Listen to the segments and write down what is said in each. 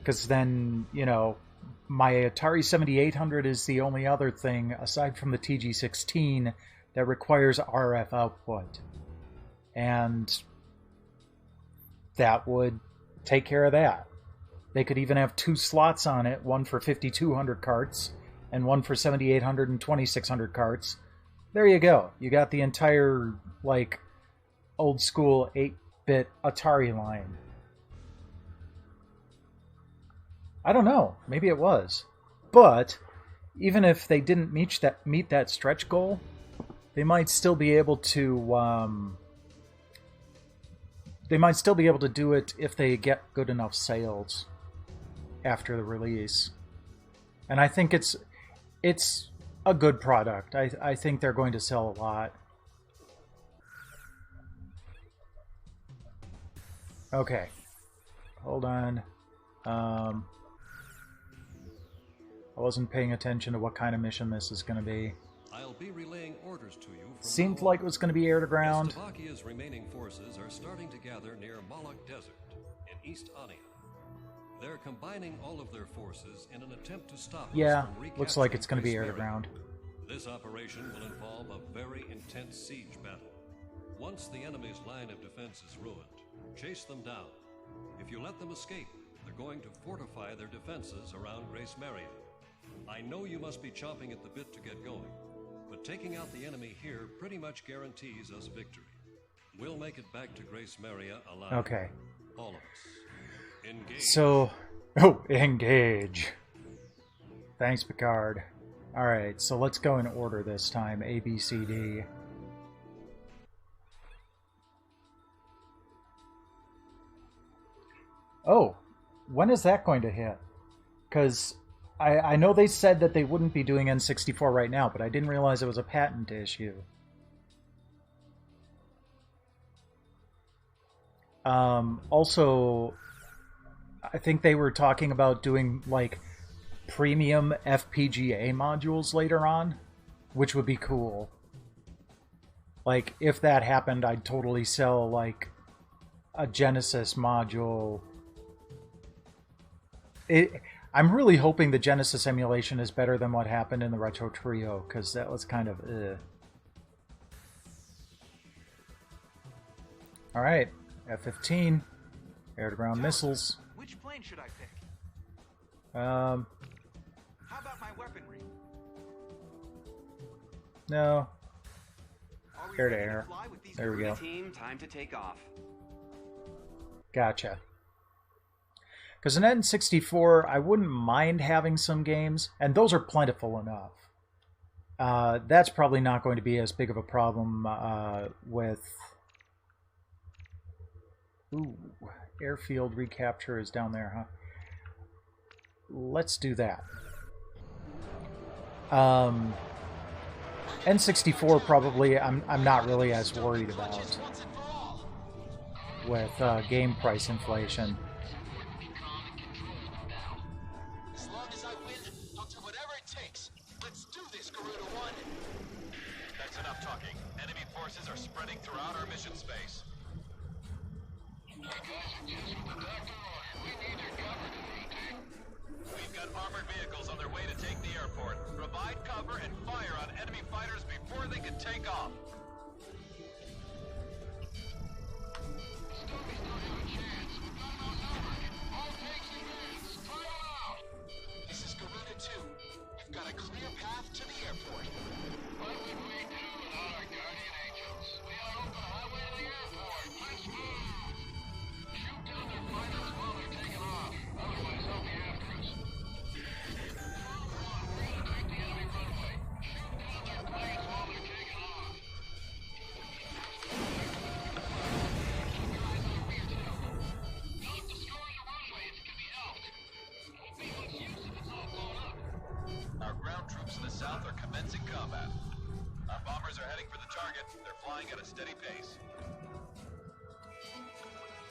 Because then, you know, my Atari 7800 is the only other thing, aside from the TG16, that requires RF output. And that would take care of that. They could even have 2 slots on it, one for 5200 carts and one for 7800 and 2600 carts. There you go. You got the entire, like, old school 8-bit Atari line. I don't know. Maybe it was. But even if they didn't meet that stretch goal, they might still be able to do it if they get good enough sales after the release. And I think it's a good product. I think they're going to sell a lot. Okay. Hold on. I wasn't paying attention to what kind of mission this is going to be. I'll be relaying orders to you. Seemed like it was going to be air to ground. Slovakia's remaining forces are starting to gather near Moloch Desert in East Ania. They're combining all of their forces in an attempt to stop us from recapturing looks like it's going to be air to Grace ground. Mary. This operation will involve a very intense siege battle. Once the enemy's line of defense is ruined, chase them down. If you let them escape, they're going to fortify their defenses around Grace Maria. I know you must be chomping at the bit to get going, but taking out the enemy here pretty much guarantees us victory. We'll make it back to Grace Maria alive. Okay. All of us. Engage. So, engage. Thanks, Picard. Alright, so let's go in order this time. A, B, C, D. Oh, when is that going to hit? Because I know they said that they wouldn't be doing N64 right now, but I didn't realize it was a patent issue. Also, I think they were talking about doing, like, premium FPGA modules later on, which would be cool. Like, if that happened, I'd totally sell, like, a Genesis module. I'm really hoping the Genesis emulation is better than what happened in the Retro Trio, because that was kind of Alright, F-15, air-to-ground missiles. Which plane should I pick? How about my weaponry? No. Air-to-air. There we go. Team, time to take off. Gotcha. Because in N64, I wouldn't mind having some games, and those are plentiful enough. That's probably not going to be as big of a problem with... Ooh, airfield recapture is down there, huh? Let's do that. N64 probably I'm not really as worried about with game price inflation.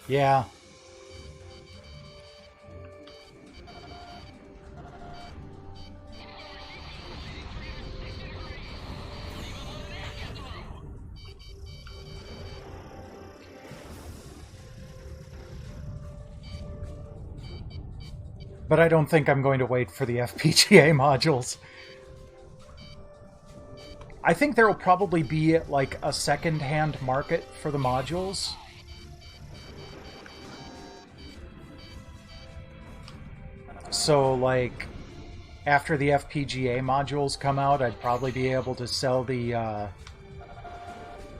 Yeah. But I don't think I'm going to wait for the FPGA modules. I think there will probably be like a second-hand market for the modules. So like after the FPGA modules come out, I'd probably be able to sell the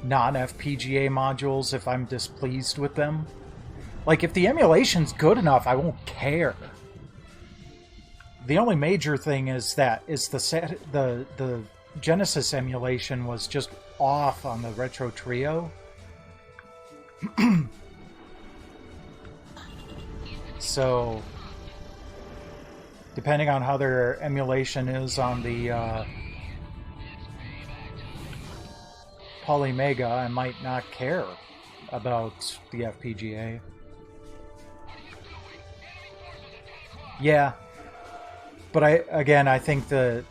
non-FPGA modules if I'm displeased with them. Like if the emulation's good enough, I won't care. The only major thing is that the Genesis emulation was just off on the Retro Trio. So, depending on how their emulation is on the Polymega, I might not care about the FPGA. Yeah. But I think the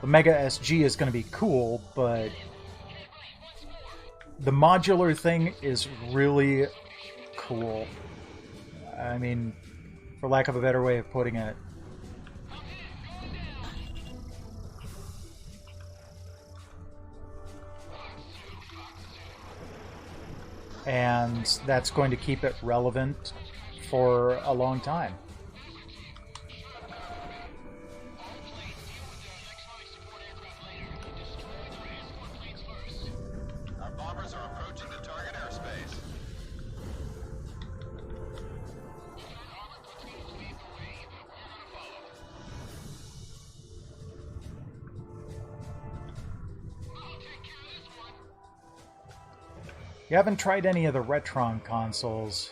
Mega SG is going to be cool, but the modular thing is really cool. I mean, for lack of a better way of putting it. And that's going to keep it relevant for a long time. You haven't tried any of the Retron consoles.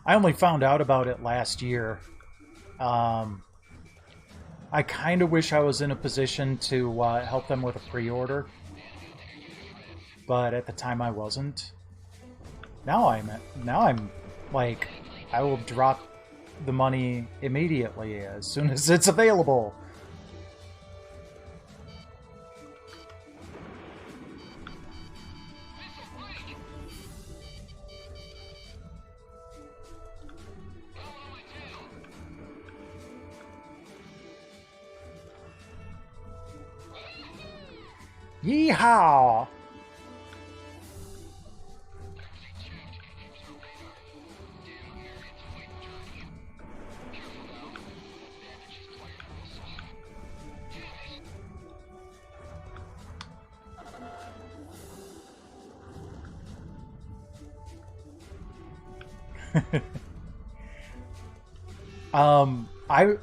I only found out about it last year. I kind of wish I was in a position to help them with a pre-order, but at the time I wasn't. Now I'm like, I will drop the money immediately as soon as it's available. Yeehaw!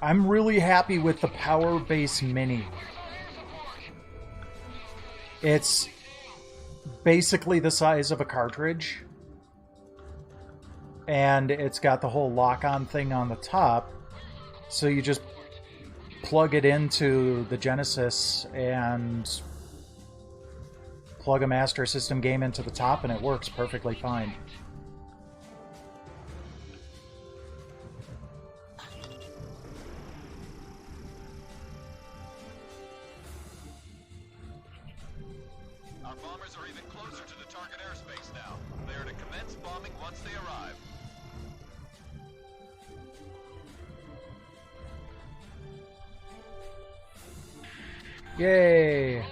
I'm really happy with the Power Base Mini. It's basically the size of a cartridge, and it's got the whole lock-on thing on the top, so you just plug it into the Genesis and plug a Master System game into the top, and it works perfectly fine. Yay!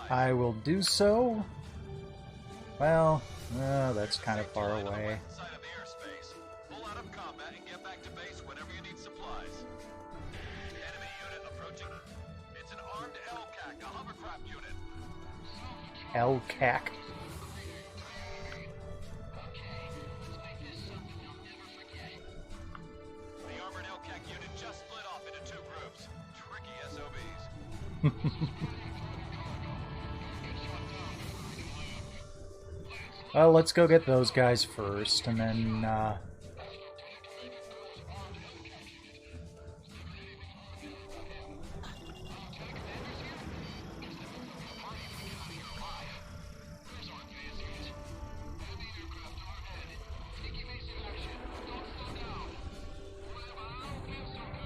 I will do so. Well, that's kind of far away. LCAC. Well, let's go get those guys first, and then,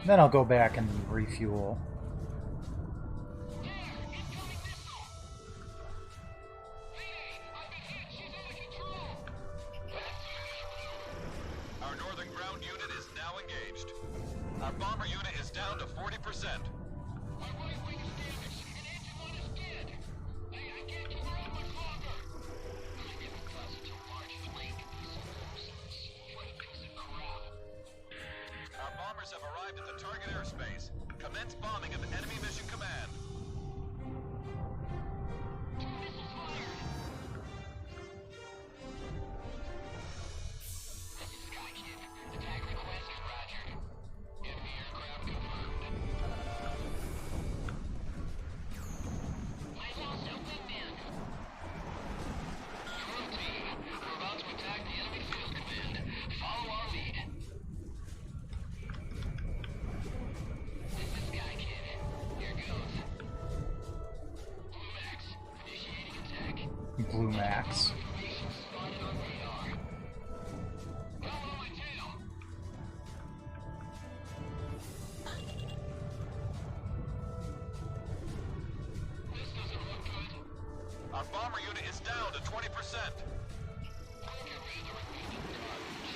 Then I'll go back and refuel. Our northern ground unit is now engaged. Our bomber unit is down to 40%. My right wing is damaged, and engine one is dead. I can't get around much longer. Maybe because it's a large fleet. Everything's a crowd. Our bombers have arrived at the target airspace. Commence bombing of enemy mission command. 2 missiles fired. This is Sky Kid. Attack request, roger. Enemy aircraft confirmed. I lost a wingman. Your team, we're about to attack the enemy field command. Follow our lead. This is Sky Kid. Here goes. Blue Max, initiating attack. Blue Max. Information spotted on radar. Coming on my tail. This doesn't look good. Our bomber unit is down to 20%. I'll get rid of the remaining garbage.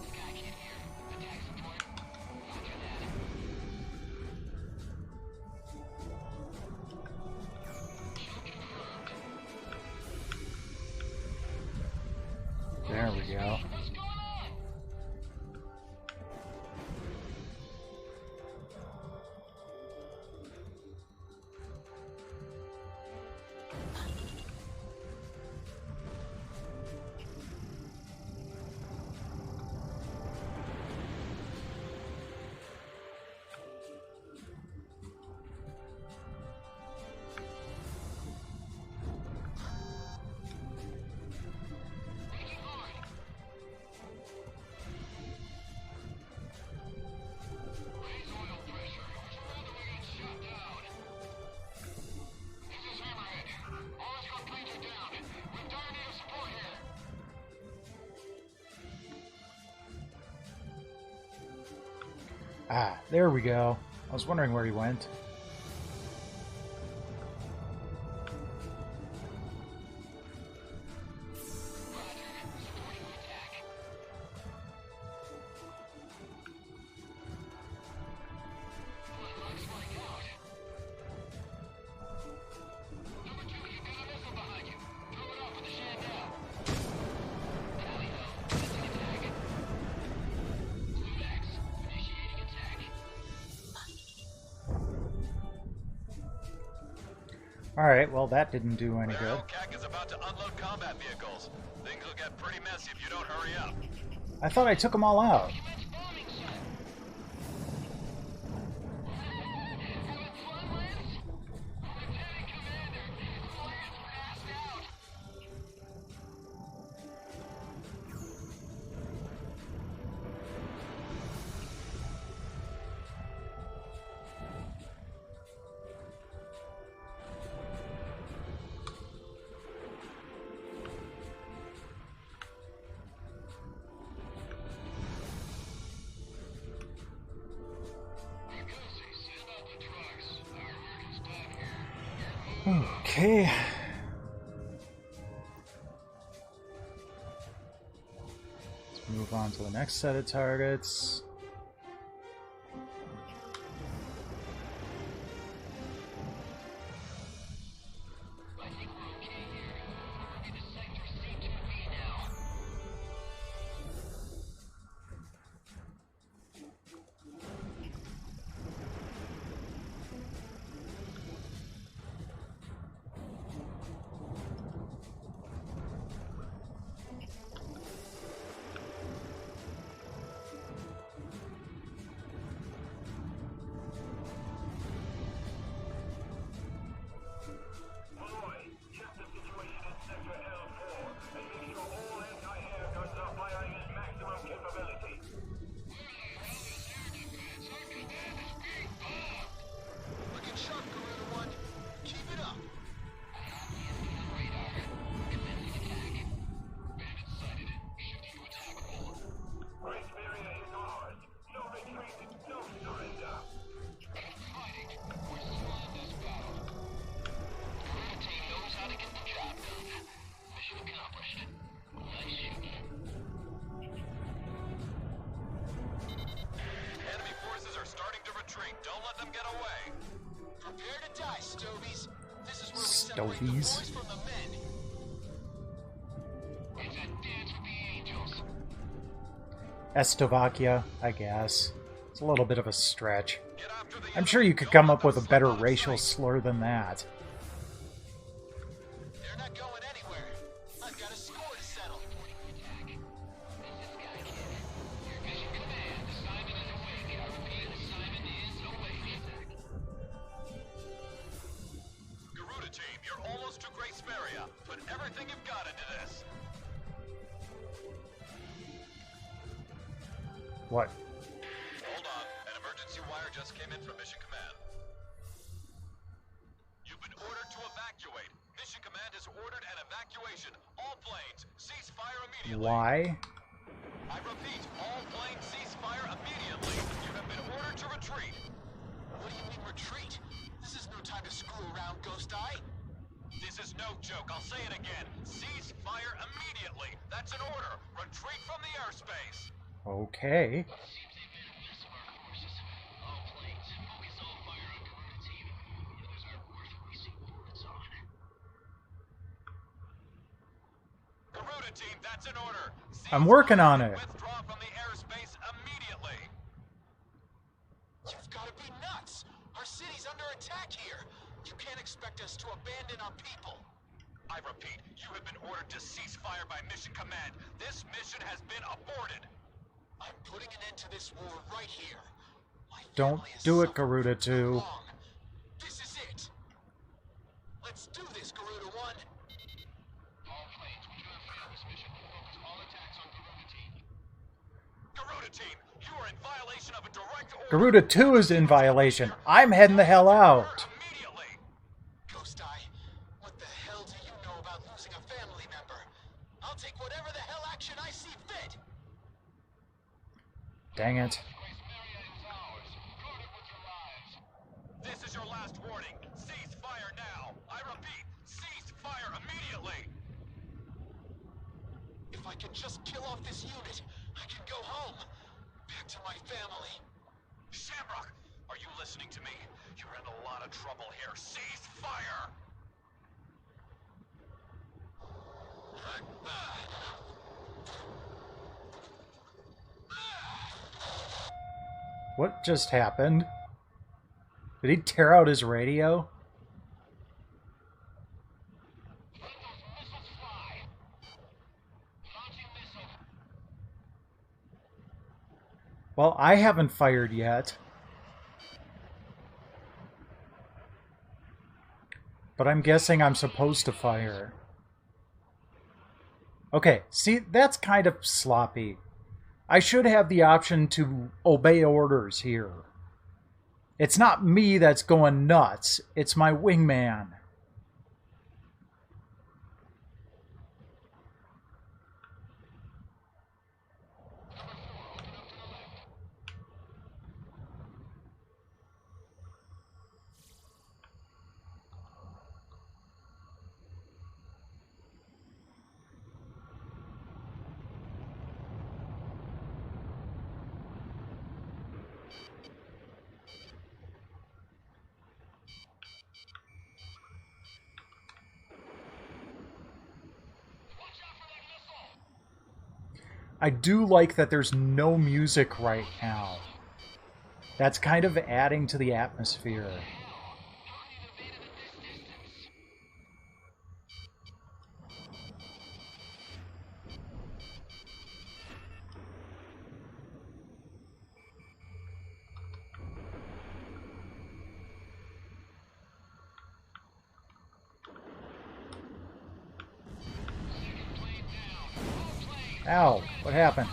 Sky Kid here. Attack support. Roger that. Kill confirmed. There we go. What's going on? Making hard. Raise oil pressure. Or rather we get shut down. This is Hammerhead. All escort planes are down. We've dire need of support here. Ah, there we go. I was wondering where he went. Roger. Supporting the attack. Blood rock's running out. Number 2, you've got a missile behind you. Throw it off with the Shandell. Tally ho. Missing attack. Blue Max. Initiating attack. Alright, well that didn't do any good. CAC is about to unload combat vehicles. Things will get pretty messy if you don't hurry up. I thought I took them all out. Commence bombing, sir. Having fun, Lance? Lieutenant Commander, Lance passed out. Goosey, send out the trucks. Our work is done here. You're moving. Okay. Let's move on to the next set of targets. I think we're okay here. We're in the sector C2B now. separate the Stovies. boys from the men. It's a dance with the angels. Estovakia, I guess. It's a little bit of a stretch. Get after the I'm sure enemy. you could Don't come let up them with a slip better out of racial sight. slur than that. They're not going anywhere. I've got a score to settle. Reporting for attack. This is Sky Kid. Your mission command. Assignment is awake. I repeat, assignment is awake. Garuda team, you're almost to Great Smeria. Put everything you've got into this. What? Hold on. An emergency wire just came in from Mission Command. You've been ordered to evacuate. Mission Command has ordered an evacuation. All planes, cease fire immediately. Why? I repeat, all planes cease fire immediately. You have been ordered to retreat. What do you mean retreat? This is no time to screw around, Ghost Eye. This is no joke. I'll say it again. Cease fire immediately. That's an order. Retreat from the airspace. Okay. Seems they've made a mess of our forces. All planes, focus all fire on Garuda team. The others aren't worth wasting bullets on. Garuda team, that's an order. Cease I'm working fire on and it. Withdraw from the airspace immediately. You've got to be nuts. Our city's under attack here. You can't expect us to abandon our people. I repeat, you have been ordered to cease fire by Mission Command. This mission has been aborted. I'm putting an end to this war right here. My Don't family has do it, suffered Garuda too 2. long. This is it. Let's do this, Garuda 1. All planes, we cannot fail this mission. Focus all attacks on Garuda team. Garuda team, you are in violation of a direct order. Garuda 2 is in violation. I'm heading the hell out. Immediately. Ghost Eye, what the hell do you know about losing a family member? I'll take whatever the hell action I see fit. Dang it. Great Smeria is ours. Guard it with your lives. This is your last warning. Cease fire now. I repeat, cease fire immediately. If I can just kill off this unit, I can go home. Back to my family. Shamrock, are you listening to me? You're in a lot of trouble here. Cease fire! What just happened? Did he tear out his radio? Let those missiles fly. Launching missile. Well, I haven't fired yet. But I'm guessing I'm supposed to fire. Okay, see, that's kind of sloppy. I should have the option to obey orders here. It's not me that's going nuts, it's my wingman. I do like that there's no music right now. That's kind of adding to the atmosphere. Ow, what happened?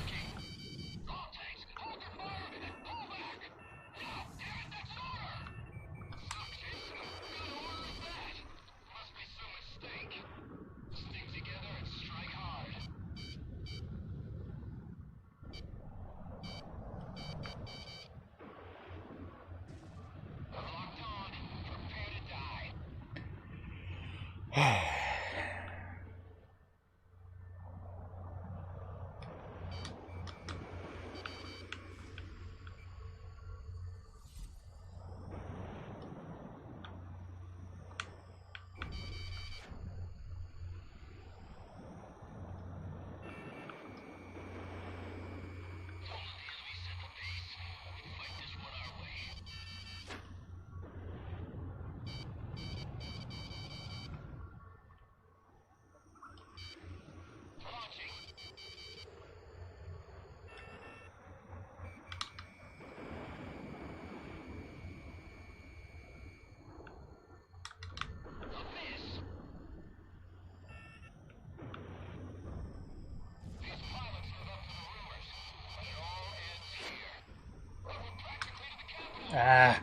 Ah.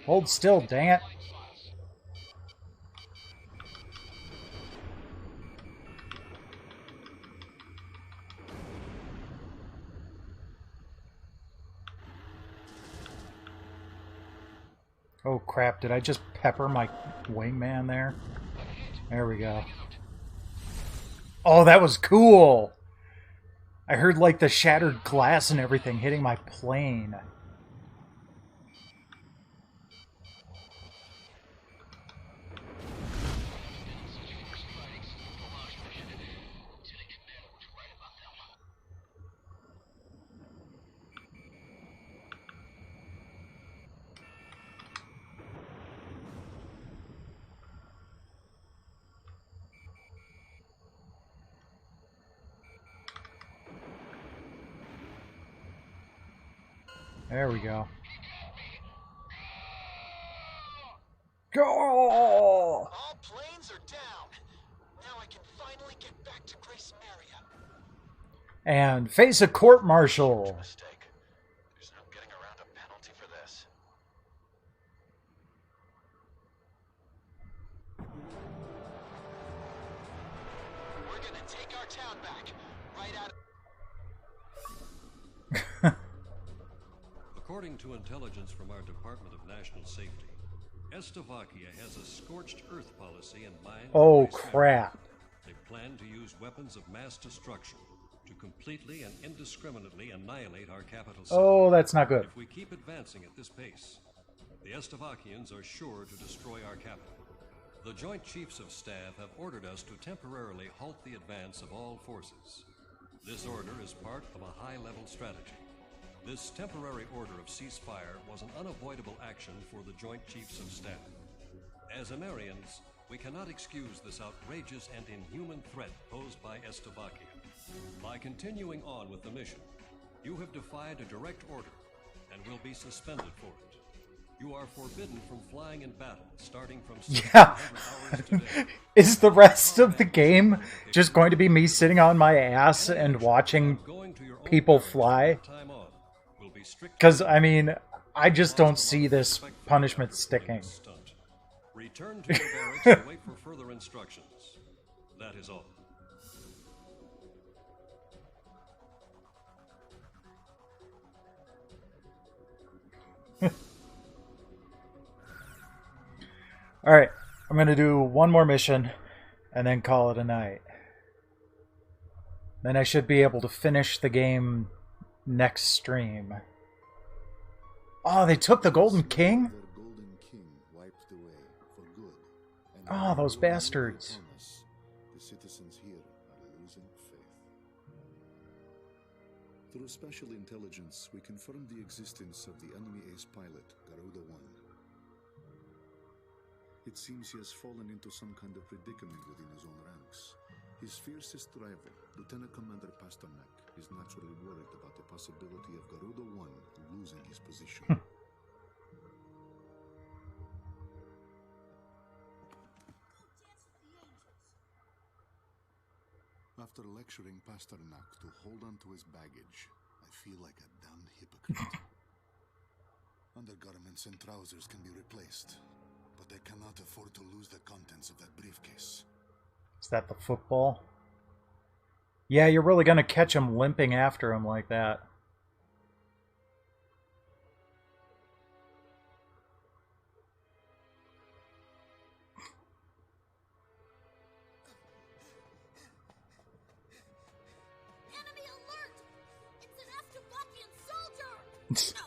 Hold still, dang it. Oh crap, did I just pepper my wingman there? There we go. Oh, that was cool! I heard like the shattered glass and everything hitting my plane. There we go. Go! All planes are down. Now I can finally get back to Grace Maria. And face a court-martial. Mistake. There's no getting around a penalty for this. We're gonna take our town back. Right out of... According to intelligence from our Department of National Safety, Slovakia has a scorched earth policy in mind. Oh crap. They plan to use weapons of mass destruction to completely and indiscriminately annihilate our capital city. Oh, that's not good. If we keep advancing at this pace, the Slovakians are sure to destroy our capital. The Joint Chiefs of Staff have ordered us to temporarily halt the advance of all forces. This order is part of a high-level strategy. This temporary order of ceasefire was an unavoidable action for the Joint Chiefs of Staff. As Amerians, we cannot excuse this outrageous and inhuman threat posed by Slovakia. By continuing on with the mission, you have defied a direct order and will be suspended for it. You are forbidden from flying in battle starting from 700 hours today. Is the rest of the game just going to be me sitting on my ass and watching people fly? Because, I mean, I just don't see this punishment sticking. Return to your barracks and wait for further instructions. That is all. Alright, I'm going to do one more mission and then call it a night. Then I should be able to finish the game next stream. Oh, they took the Golden King? Oh, those bastards. The citizens here are losing faith. Through special intelligence, we confirmed the existence of the enemy ace pilot, Garuda-1. It seems he has fallen into some kind of predicament within his own ranks. His fiercest rival, Lieutenant Commander Pasternak, is naturally worried about the possibility of Garuda-1 losing his position. After lecturing Pasternak to hold on to his baggage, I feel like a damned hypocrite. Undergarments and trousers can be replaced, but I cannot afford to lose the contents of that briefcase. Is that the football? Yeah, you're really going to catch him limping after him like that. Enemy alert! It's an Slovakian soldier! No!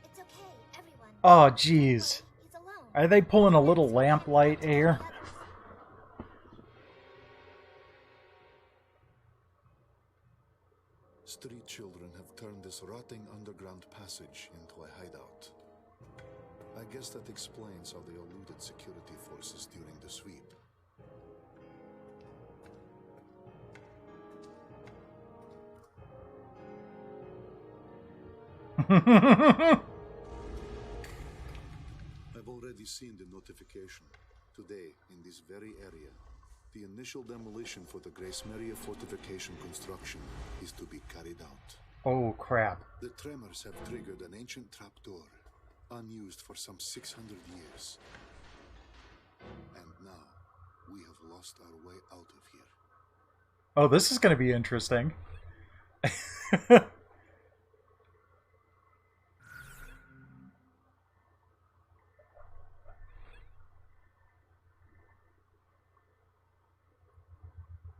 It's okay, everyone. Oh, jeez. He's alone. Are they pulling a little lamplight here? Street children have turned this rotting underground passage into a hideout. I guess that explains how they eluded security forces during the sweep. I've already seen the notification. Today, in this very area, the initial demolition for the Grace Maria fortification construction is to be carried out. Oh, crap. The tremors have triggered an ancient trapdoor, unused for some 600 years. And now, we have lost our way out of here. Oh, this is going to be interesting.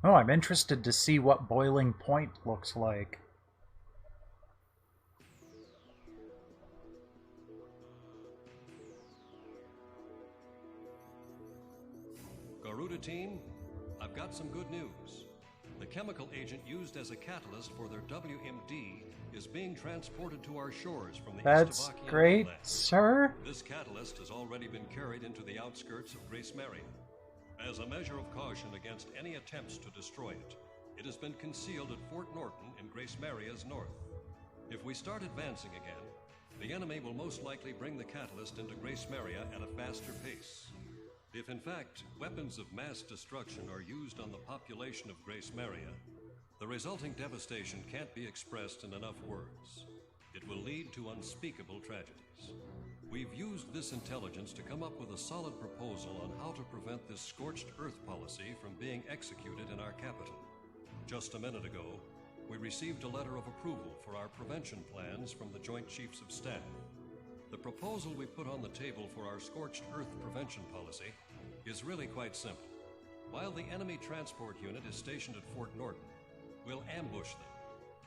Oh, I'm interested to see what Boiling Point looks like. Garuda team, I've got some good news. The chemical agent used as a catalyst for their WMD is being transported to our shores from the That's East great, sir. This catalyst has already been carried into the outskirts of Grace Maria. As a measure of caution against any attempts to destroy it, it has been concealed at Fort Norton in Grace Maria's north. If we start advancing again, the enemy will most likely bring the catalyst into Grace Maria at a faster pace. If in fact weapons of mass destruction are used on the population of Grace Maria, the resulting devastation can't be expressed in enough words. It will lead to unspeakable tragedies. We've used this intelligence to come up with a solid proposal on how to prevent this scorched earth policy from being executed in our capital. Just a minute ago, we received a letter of approval for our prevention plans from the Joint Chiefs of Staff. The proposal we put on the table for our scorched earth prevention policy is really quite simple. While the enemy transport unit is stationed at Fort Norton, we'll ambush them.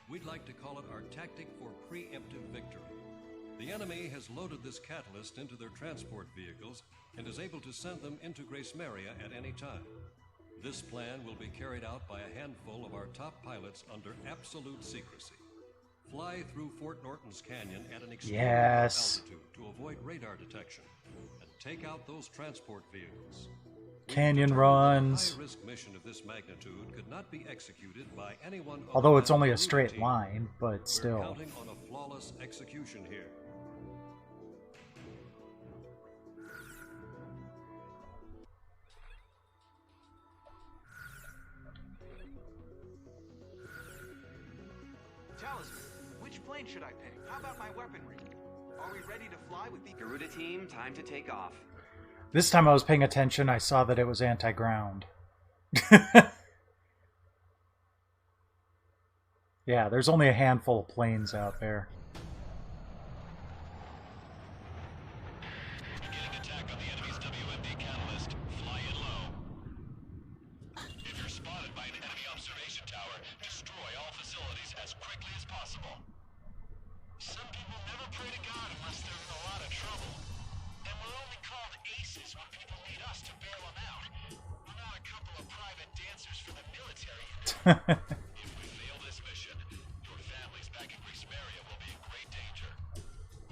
We'd like to call it our tactic for preemptive victory. The enemy has loaded this catalyst into their transport vehicles and is able to send them into Grace Maria at any time. This plan will be carried out by a handful of our top pilots under absolute secrecy. Fly through Fort Norton's canyon at an extremely high altitude to avoid radar detection and take out those transport vehicles. Canyon runs. A high-risk mission of this magnitude could not be executed by anyone. Although it's only a straight line, but still. We're counting on a flawless execution here. Talisman, which plane should I pick? How about my weaponry? Are we ready to fly with the Garuda team, time to take off. This time I was paying attention, I saw that it was anti-ground. Yeah, there's only a handful of planes out there. Beginning attack on the enemy's WMD catalyst. Fly it low. If you're spotted by an enemy observation tower, destroy all facilities as quickly as possible. Some people never pray to God unless they're in a lot of trouble. And we're only called aces when people need us to bail them out. We're not a couple of private dancers for the military. If we fail this mission, your families back in Grace Maria will be in great danger.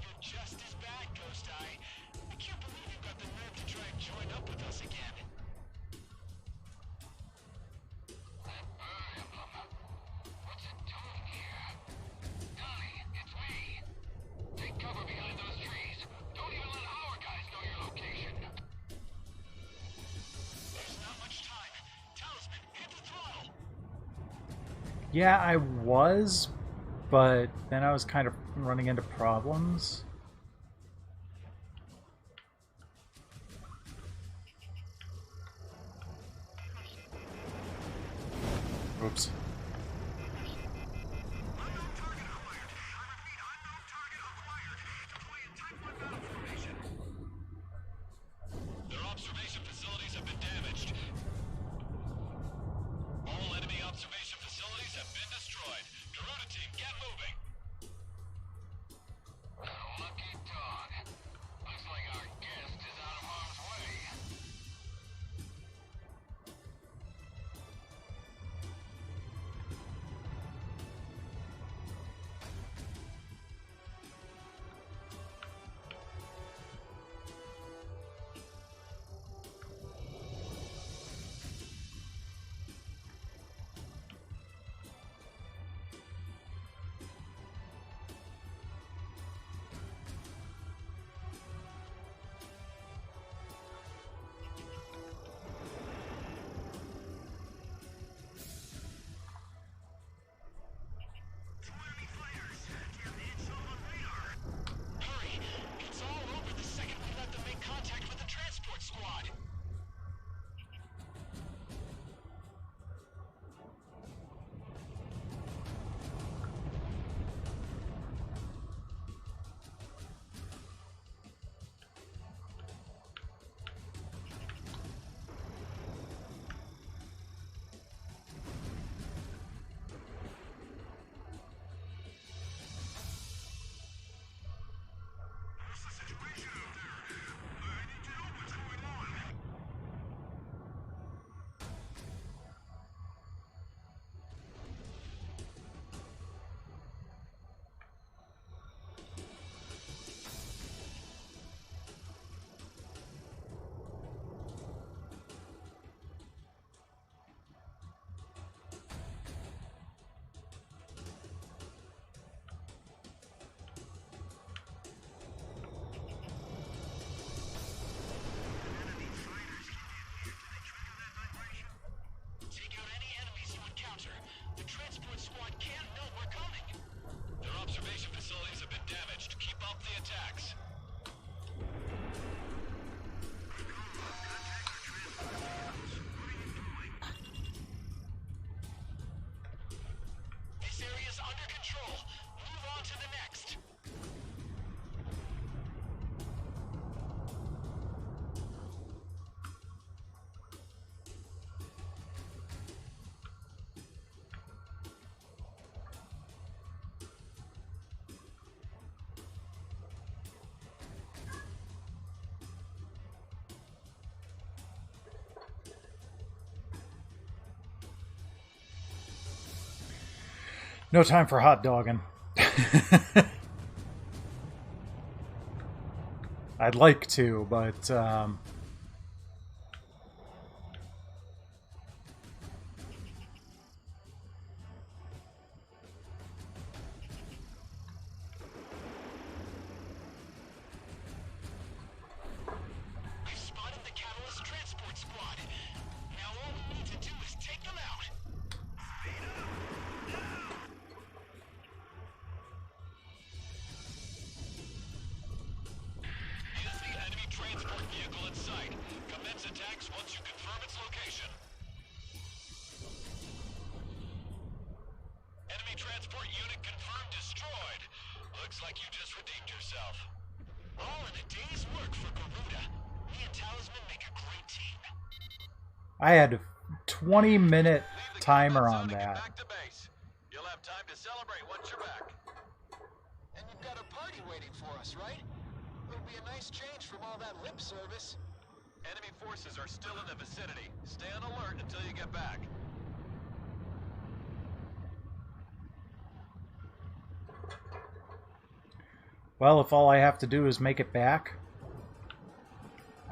You're just as bad, Ghost Eye. I can't believe you got the nerve to try and join up with us again. What's it doing here? Donnie, it's me. Take cover behind those trees. Don't even let our guys know your location. There's not much time. Talisman, hit the throttle. Yeah, I was, but then I was kind of running into problems. Oops. Their observation facilities have been damaged. All enemy observation facilities have been destroyed. Garuda team, get moving. Lucky dog. Looks like our guest is out of harm's way. The transport squad can't know we're coming. Their observation facilities have been damaged. Keep up the attacks. This area's under control. Move on to the next. No time for hot dogging. I'd like to, but We've spotted the Catalyst transport squad. Now all we need to do is take them out. Is the enemy transport vehicle in sight? Commence attacks once you confirm its location. Enemy transport unit confirmed destroyed. Looks like you just redeemed yourself. All in a day's work for Garuda. Me and Talisman make a great team. I had a 20-minute Leave the timer combat on zone and get that. back to base. You'll have time to celebrate once you're back. And you've got a party waiting for us, right? It'll be a nice change from all that lip service. Enemy forces are still in the vicinity. Stay on alert until you get back. Well, if all I have to do is make it back,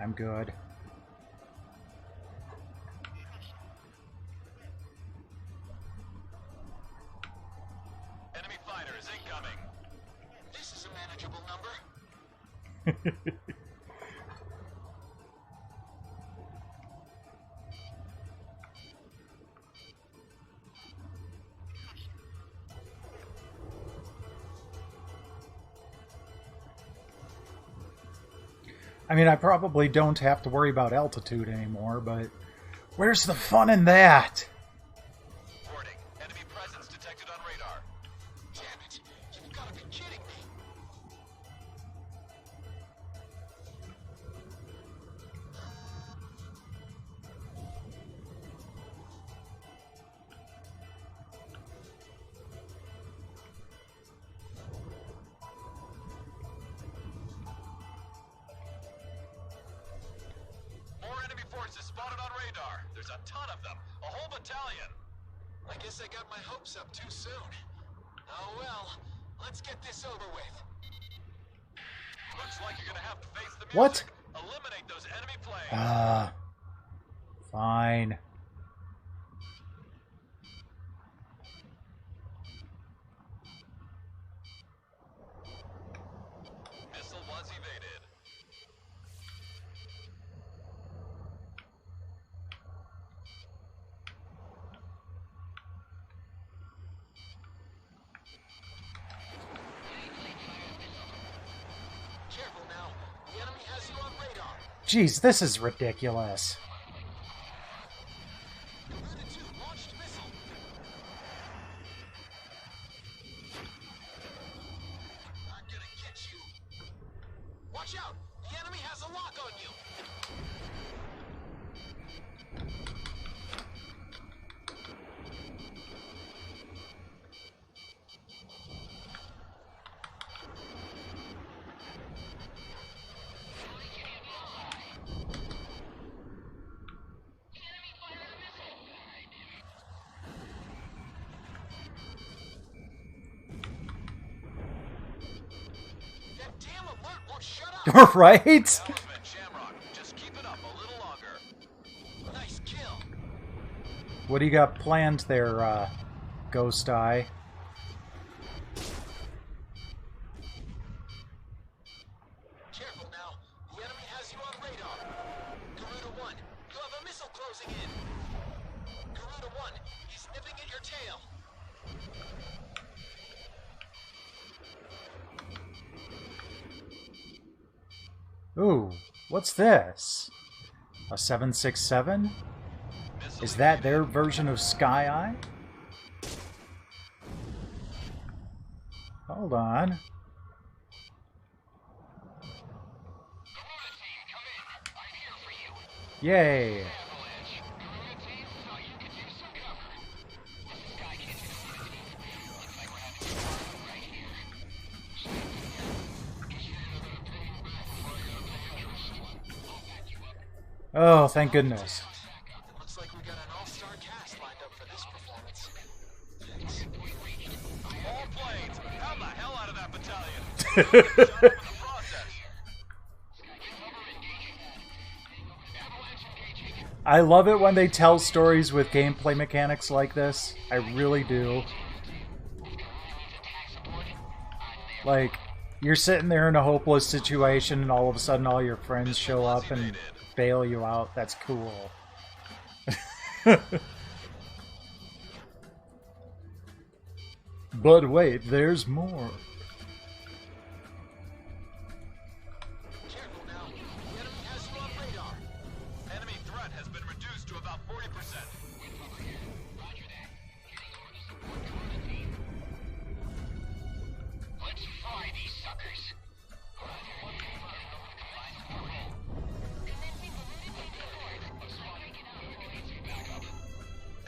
I'm good. Enemy fighters incoming. This is a manageable number. I mean, I probably don't have to worry about altitude anymore, but where's the fun in that? Warning. Enemy presence detected on radar. Damn it. You've got to be kidding me. More enemy forces spotted on radar. There's a ton of them. A whole battalion. I guess I got my hopes up too soon. Oh well. Let's get this over with. Looks like you're gonna have to face the music. What? Eliminate those enemy planes. Fine. Missile was evaded. Careful now. The enemy has you on radar. Jeez, this is ridiculous. Garuda 2 launched missile. I'm gonna get you. Watch out! The enemy has a lock on you. That damn alert won't shut up. Right? Talisman, Shamrock, just keep it up a little longer. Nice kill. What do you got planned there, Ghost Eye? Careful now. The enemy has you on radar. Garuda 1, you have a missile closing in. Garuda 1, he's nipping at your tail. Ooh, what's this? A 767? Is that their version of Sky Eye? Hold on. Yay! Oh, thank goodness. Looks like we got an all-star cast lined up for this performance. All planes, how the hell out of that battalion? I love it when they tell stories with gameplay mechanics like this. I really do. Like, you're sitting there in a hopeless situation and all of a sudden all your friends show up and bail you out. That's cool. But wait, there's more. Careful now. The enemy has you on radar. Enemy threat has been reduced to about 40%. Let's fry these suckers.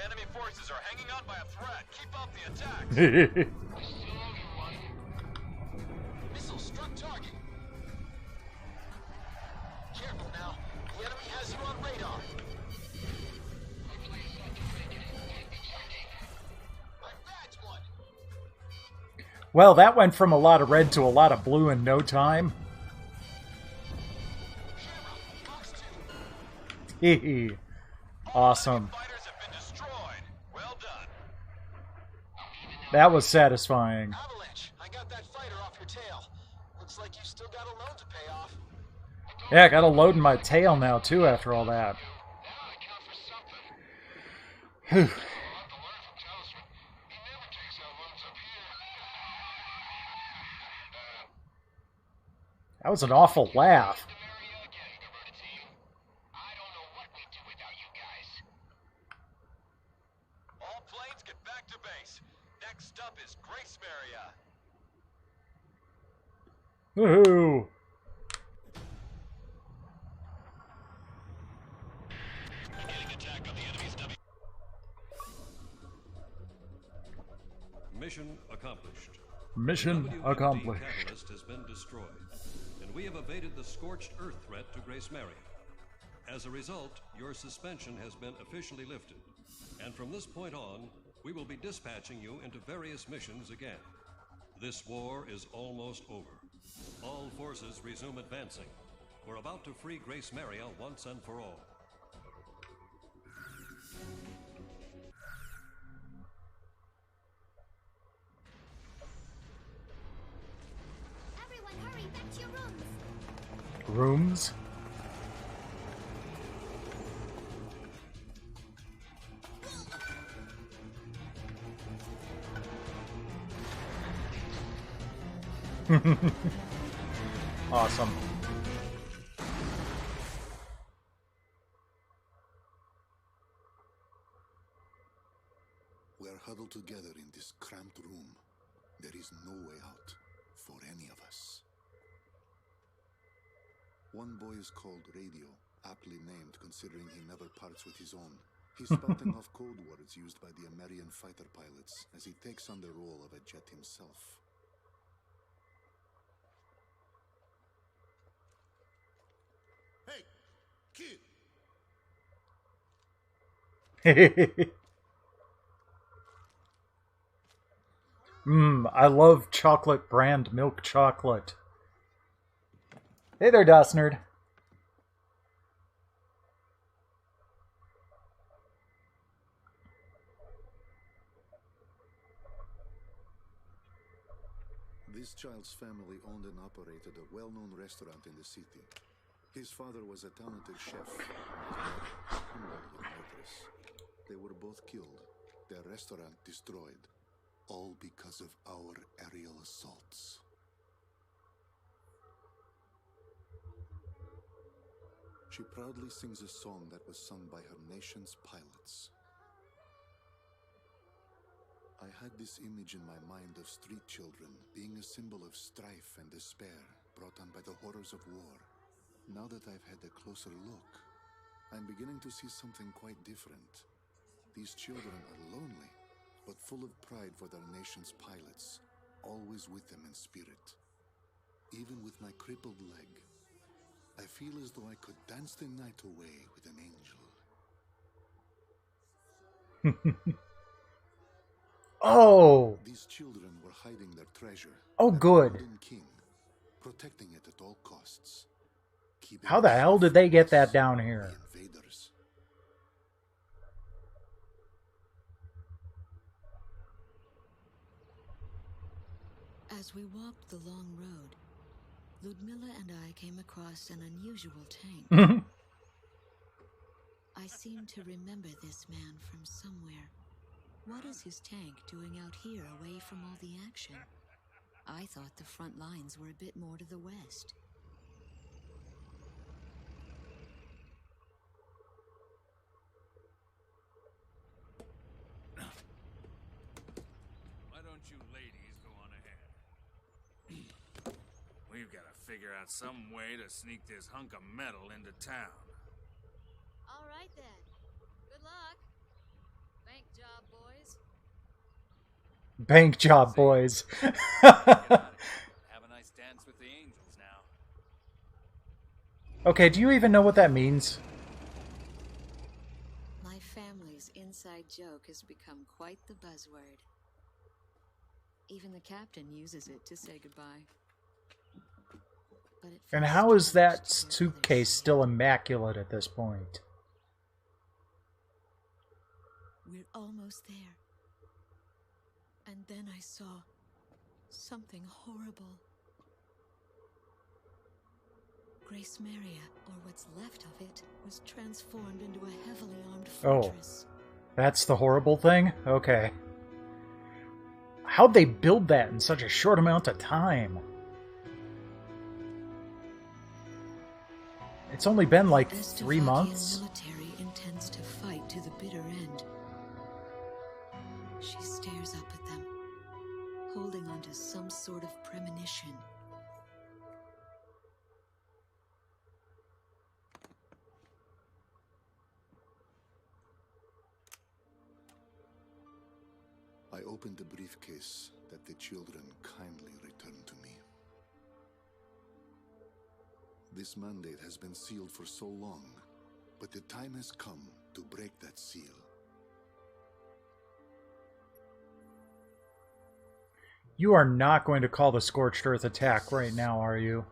Enemy forces are hanging on by a thread. Keep up the attack. Missile struck target. Careful now. The enemy has you on radar. I bagged one. Well, that went from a lot of red to a lot of blue in no time. Hehe. Awesome. Fighters have been destroyed. Well done. That was satisfying. Avalanche, I got that fighter off your tail. Looks like you still got a loan to pay off. Yeah, I got a load in my tail now, too, after all that. Whew. That was an awful laugh. All planes get back to base. Next up is Grace Maria. Woohoo! Mission accomplished. Mission WMD accomplished. Catalyst has been destroyed, and we have evaded the scorched earth threat to Grace Mary. As a result, your suspension has been officially lifted, and from this point on, we will be dispatching you into various missions again. This war is almost over. All forces resume advancing. We're about to free Grace Maria once and for all. Everyone hurry back to your rooms. Rooms? Awesome. We are huddled together in this cramped room. There is no way out for any of us. One boy is called Radio, aptly named considering he never parts with his own. He's spouting off code words used by the American fighter pilots as he takes on the role of a jet himself. Hey, kid! I love chocolate brand milk chocolate. Hey there, DOS Nerd. This child's family owned and operated a well-known restaurant in the city. His father was a talented chef, and his mother, a humble waitress. They were both killed, their restaurant destroyed. All because of our aerial assaults. She proudly sings a song that was sung by her nation's pilots. I had this image in my mind of street children being a symbol of strife and despair brought on by the horrors of war. Now that I've had a closer look, I'm beginning to see something quite different. These children are lonely, but full of pride for their nation's pilots, always with them in spirit. Even with my crippled leg, I feel as though I could dance the night away with an angel. Oh! These children were hiding their treasure. Oh, at the good. Golden King, protecting it at all costs. Keeping How the it hell safe did they get from that down the here? invaders. As we walked the long road, Ludmilla and I came across an unusual tank. I seem to remember this man from somewhere. What is his tank doing out here away from all the action? I thought the front lines were a bit more to the west. Why don't you ladies go on ahead? We've got to figure out some way to sneak this hunk of metal into town. All right then. Good luck. Bank job, boys. Bank job, boys. Get out of here. Have a nice dance with the angels now. Okay, do you even know what that means? My family's inside joke has become quite the buzzword. Even the captain uses it to say goodbye. But it And feels how is strange that to hear suitcase others say, still immaculate at this point? "We're almost there." And then I saw something horrible. Grace Maria, or what's left of it, was transformed into a heavily armed Oh. fortress. That's the horrible thing? Okay. How'd they build that in such a short amount of time? It's only been like The 3 Slovakian months? military intends to fight to the bitter end. She stares up at them, holding on to some sort of premonition. I opened the briefcase that the children kindly returned to me. This mandate has been sealed for so long, but the time has come to break that seal. You are not going to call the Scorched Earth attack right now, are you?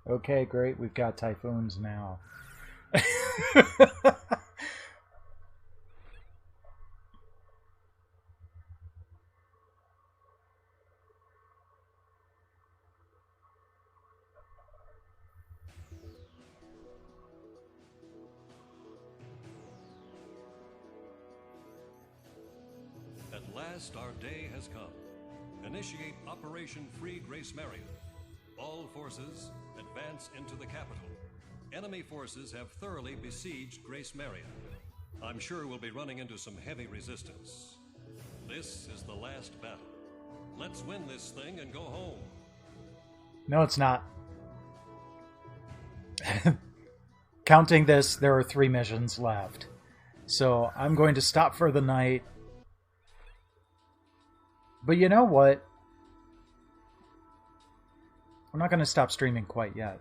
Okay, great. We've got typhoons now. At last, our day has come. Initiate Operation Free Grace Maria. All forces, advance into the capital. Enemy forces have thoroughly besieged Grace Maria. I'm sure we'll be running into some heavy resistance. This is the last battle. Let's win this thing and go home. No, it's not. Counting this, there are 3 missions left. So I'm going to stop for the night. But you know what? I'm not going to stop streaming quite yet.